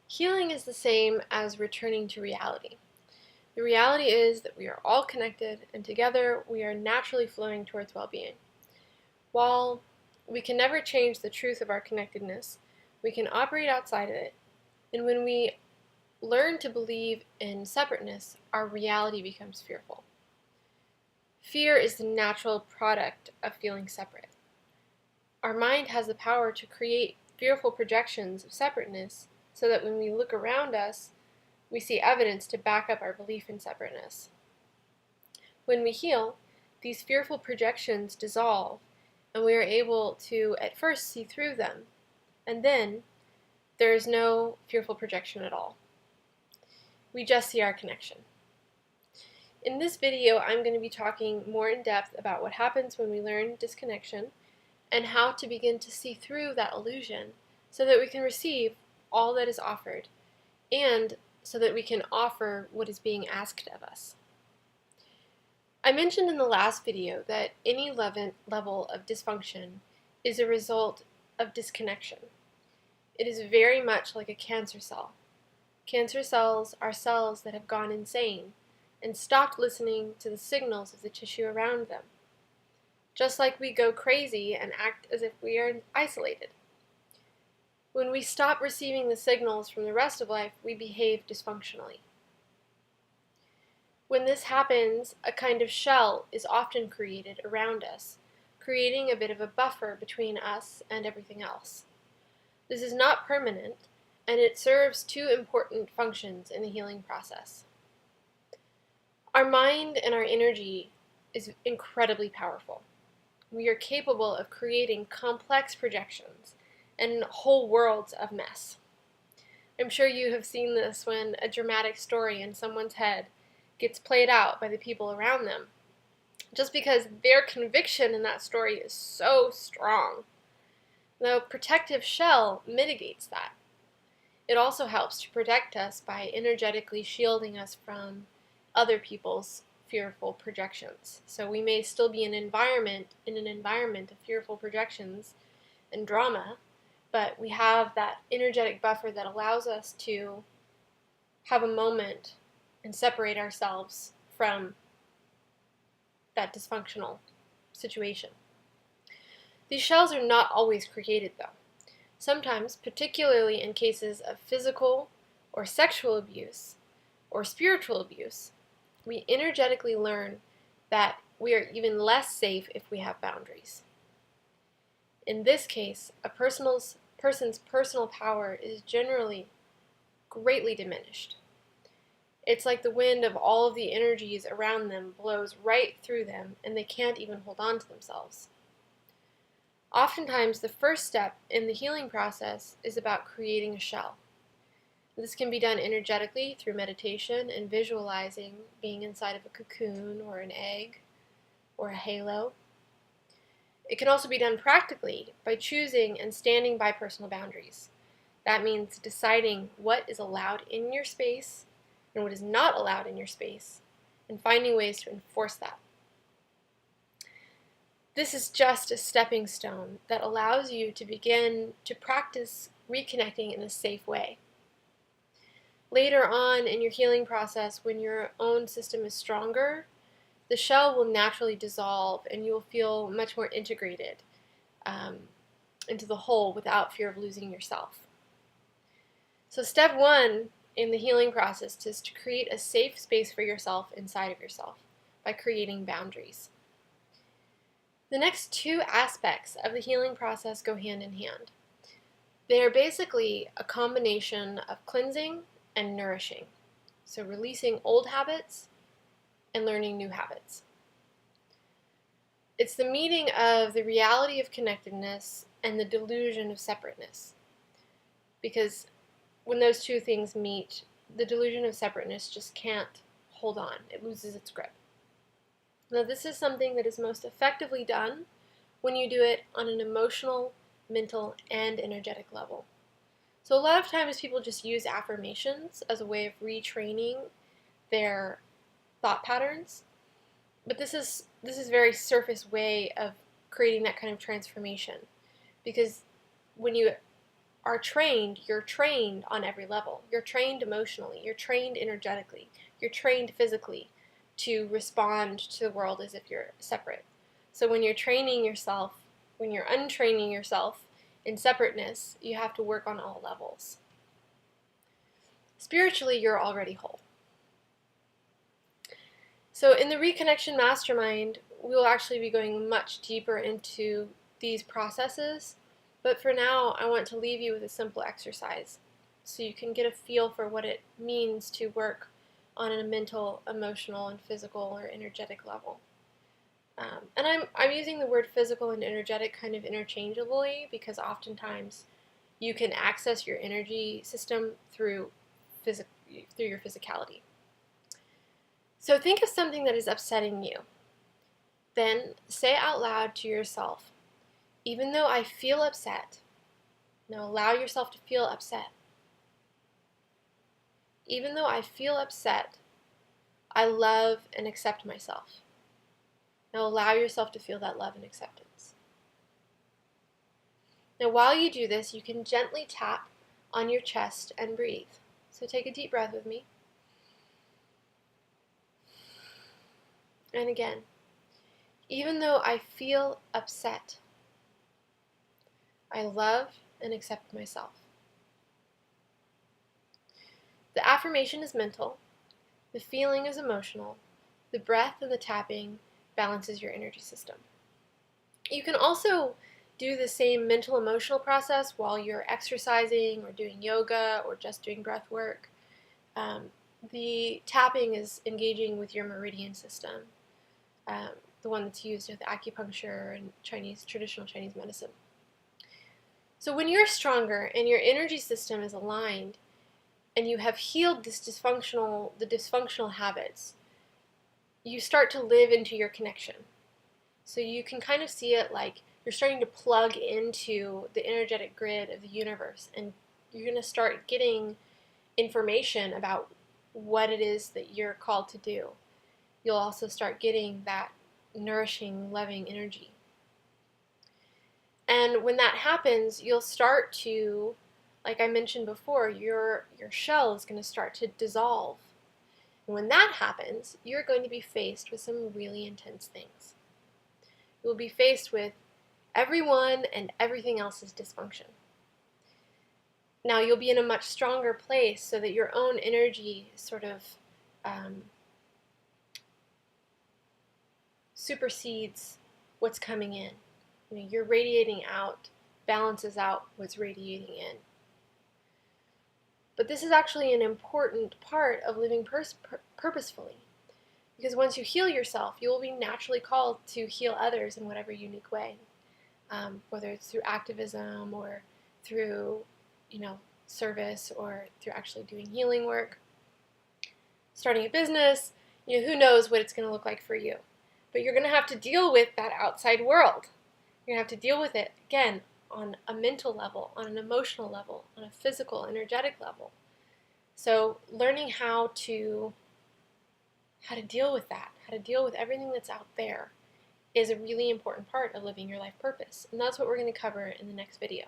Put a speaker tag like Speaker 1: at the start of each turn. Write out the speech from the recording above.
Speaker 1: Healing is the same as returning to reality. The reality is that we are all connected, and together we are naturally flowing towards well-being. While we can never change the truth of our connectedness, we can operate outside of it. And when we learn to believe in separateness, our reality becomes fearful. Fear is the natural product of feeling separate. Our mind has the power to create fearful projections of separateness so that when we look around us, we see evidence to back up our belief in separateness. When we heal, these fearful projections dissolve, and we are able to at first see through them, and then there is no fearful projection at all. We just see our connection. In this video, I'm going to be talking more in depth about what happens when we learn disconnection and how to begin to see through that illusion so that we can receive all that is offered and so that we can offer what is being asked of us. I mentioned in the last video that any level of dysfunction is a result of disconnection. It is very much like a cancer cell. Cancer cells are cells that have gone insane and stopped listening to the signals of the tissue around them. Just like we go crazy and act as if we are isolated. When we stop receiving the signals from the rest of life, we behave dysfunctionally. When this happens, a kind of shell is often created around us, creating a bit of a buffer between us and everything else. This is not permanent, and it serves two important functions in the healing process. Our mind and our energy is incredibly powerful. We are capable of creating complex projections and whole worlds of mess. I'm sure you have seen this when a dramatic story in someone's head gets played out by the people around them, just because their conviction in that story is so strong. The protective shell mitigates that. It also helps to protect us by energetically shielding us from other people's fearful projections. So we may still be in an environment of fearful projections and drama, but we have that energetic buffer that allows us to have a moment and separate ourselves from that dysfunctional situation. These shells are not always created, though. Sometimes, particularly in cases of physical or sexual abuse or spiritual abuse, we energetically learn that we are even less safe if we have boundaries. In this case, a person's personal power is generally greatly diminished. It's like the wind of all of the energies around them blows right through them, and they can't even hold on to themselves. Oftentimes, the first step in the healing process is about creating a shell. This can be done energetically through meditation and visualizing being inside of a cocoon or an egg or a halo. It can also be done practically by choosing and standing by personal boundaries. That means deciding what is allowed in your space and what is not allowed in your space, and finding ways to enforce that. This is just a stepping stone that allows you to begin to practice reconnecting in a safe way. Later on in your healing process, when your own system is stronger, the shell will naturally dissolve and you will feel much more integrated into the whole without fear of losing yourself. So step one in the healing process is to create a safe space for yourself inside of yourself by creating boundaries. The next two aspects of the healing process go hand in hand. They are basically a combination of cleansing and nourishing. So releasing old habits and learning new habits. It's the meeting of the reality of connectedness and the delusion of separateness. Because when those two things meet, the delusion of separateness just can't hold on. It loses its grip. Now, this is something that is most effectively done when you do it on an emotional, mental, and energetic level. So a lot of times people just use affirmations as a way of retraining their thought patterns, but this is a very surface way of creating that kind of transformation, because when you are trained, you're trained on every level. You're trained emotionally, you're trained energetically, you're trained physically to respond to the world as if you're separate. So when you're training yourself, when you're untraining yourself in separateness, you have to work on all levels. Spiritually, you're already whole. So in the Reconnection Mastermind, we will actually be going much deeper into these processes, but for now, I want to leave you with a simple exercise so you can get a feel for what it means to work on a mental, emotional, and physical or energetic level. And I'm using the word physical and energetic kind of interchangeably because oftentimes you can access your energy system through your physicality. So think of something that is upsetting you. Then say out loud to yourself, even though I feel upset. Now allow yourself to feel upset. Even though I feel upset, I love and accept myself. Now allow yourself to feel that love and acceptance. Now while you do this, you can gently tap on your chest and breathe. So take a deep breath with me. And again, even though I feel upset, I love and accept myself. The affirmation is mental, the feeling is emotional, the breath and the tapping balances your energy system. You can also do the same mental emotional process while you're exercising or doing yoga or just doing breath work. The tapping is engaging with your meridian system, the one that's used with acupuncture and traditional Chinese medicine. So when you're stronger and your energy system is aligned and you have healed the dysfunctional habits, you start to live into your connection. So you can kind of see it like you're starting to plug into the energetic grid of the universe, and you're going to start getting information about what it is that you're called to do. You'll also start getting that nourishing, loving energy. And when that happens, you'll start to, like I mentioned before, your shell is going to start to dissolve. And when that happens, you're going to be faced with some really intense things. You will be faced with everyone and everything else's dysfunction. Now you'll be in a much stronger place so that your own energy sort of supersedes what's coming in. You know, you're radiating out, balances out what's radiating in. But this is actually an important part of living purposefully. Because once you heal yourself, you will be naturally called to heal others in whatever unique way. Whether it's through activism or through, service or through actually doing healing work, starting a business, who knows what it's going to look like for you. But you're going to have to deal with that outside world. You're going to have to deal with it, again, on a mental level, on an emotional level, on a physical, energetic level. So learning how to deal with that, how to deal with everything that's out there is a really important part of living your life purpose. And that's what we're going to cover in the next video.